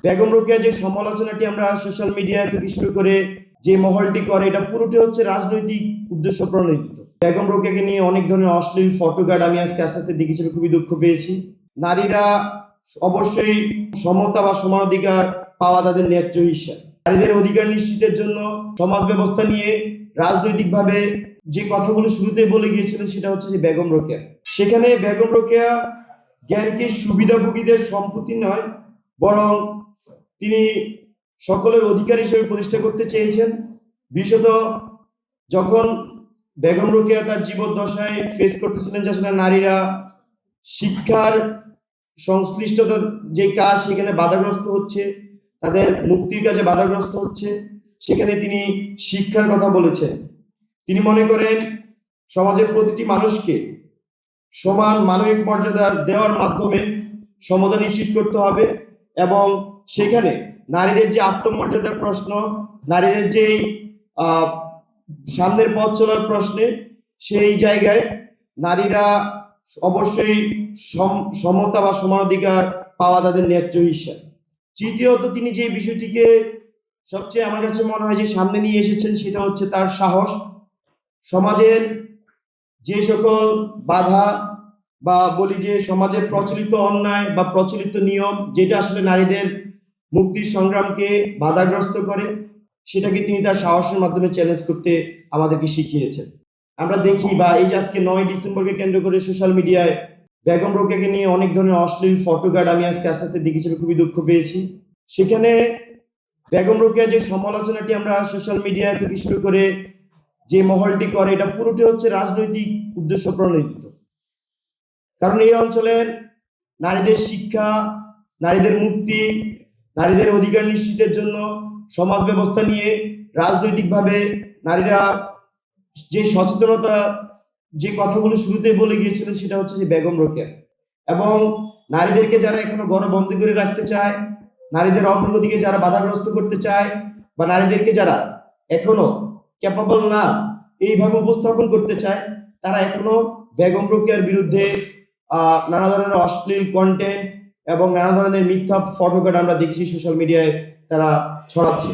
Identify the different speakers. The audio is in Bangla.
Speaker 1: বেগম রোকেয়া যে সমালোচনাটি আমরা সোশ্যাল মিডিয়া থেকে শুরু করে যে মহলটি করে, এটা পুরোটি হচ্ছে রাজনৈতিক উদ্দেশ্য প্রণোদিত। বেগম রোকেয়াকে নিয়ে অনেক ধরনের অশ্লীল ফটোকার্ড আমি আজকে আস্তে আস্তে দেখেছি, খুবই দুঃখ পেয়েছি। নারীরা অবশ্যই সমতা বা সমানাধিকার পাওয়া তাদের ন্যায্য হিসাব। নারীদের অধিকার নিশ্চিতের জন্য সমাজ ব্যবস্থা নিয়ে রাজনৈতিকভাবে যে কথাগুলো শুরুতে বলে গিয়েছিলেন, সেটা হচ্ছে যে বেগম রোকেয়া। সেখানে বেগম রোকেয়া জ্ঞানকে সুবিধাভোগীদের সম্পত্তি নয়, বরং তিনি সকলের অধিকার হিসেবে প্রতিষ্ঠা করতে চেয়েছেন। বিশেষত যখন বেগম রোকেয়া তার জীবদ্দশায় ফেস করতেছিলেন যে আসলে নারীরা শিক্ষার সংশ্লিষ্টতার যে কাজ সেখানে বাধাগ্রস্ত হচ্ছে, তাদের মুক্তির কাজে বাধাগ্রস্ত হচ্ছে, সেখানে তিনি শিক্ষার কথা বলেছেন। তিনি মনে করেন সমাজের প্রতিটি মানুষকে সমান মানবিক মর্যাদা দেওয়ার মাধ্যমে সমতা নিশ্চিত করতে হবে এবং সেখানে নারীদের যে আত্মমর্যাদার প্রশ্ন, নারীদের যে সামনের পথ চলার প্রশ্নে, সেই জায়গায় নারীরা অবশ্যই সমতা বা সমানাধিকার পাওয়া তাদের ন্যায্য হিসাব। তৃতীয়ত, তিনি যে বিষয়টিকে সবচেয়ে আমার কাছে মনে হয় যে সামনে নিয়ে এসেছেন, সেটা হচ্ছে তার সাহস। সমাজের যে সকল বাধা বা বলি যে সমাজের প্রচলিত অন্যায় বা প্রচলিত নিয়ম, যেটা আসলে নারীদের মুক্তির সংগ্রামকে বাধাগ্রস্ত করে, সেটাকে তিনি তার সাহসের মাধ্যমে চ্যালেঞ্জ করতে আমাদেরকে শিখিয়েছেন। আমরা দেখি বা এই যে আজকে 9 ডিসেম্বরকে কেন্দ্র করে সোশ্যাল মিডিয়ায় বেগম রোকেয়াকে নিয়ে অনেক ধরনের অশ্লীল ফটোকার্ড আমি আজকে আস্তে আস্তে দেখেছি, খুবই দুঃখ পেয়েছি। সেখানে বেগম রোকেয়া যে সমালোচনাটি আমরা সোশ্যাল মিডিয়া থেকে শুরু করে যে মহলটি করে, এটা পুরোটি হচ্ছে রাজনৈতিক উদ্দেশ্য প্রণোদিত। কারণ এই অঞ্চলের নারীদের শিক্ষা, নারীদের মুক্তি, নারীদের অধিকার নিশ্চিতের জন্য সমাজ ব্যবস্থা নিয়ে রাজনৈতিকভাবে নারীরা যে সচেতনতা, যে কথাগুলো শুরুতে বলে গিয়েছিলেন, সেটা হচ্ছে যে বেগম রোকেয়া। এবং নারীদেরকে যারা এখনো ঘরে বন্দী করে রাখতে চায়, নারীদের অগ্রগতিকে যারা বাধাগ্রস্ত করতে চায়, বা নারীদেরকে যারা এখনো ক্যাপাবল না এইভাবে উপস্থাপন করতে চায়, তারা এখনো বেগম রোকেয়ার বিরুদ্ধে নানা ধরনের অশ্লীল কন্টেন্ট এবং নানা ধরনের মিথ্যা ফটোকার্ড আমরা দেখেছি সোশ্যাল মিডিয়ায় তারা ছড়াচ্ছে।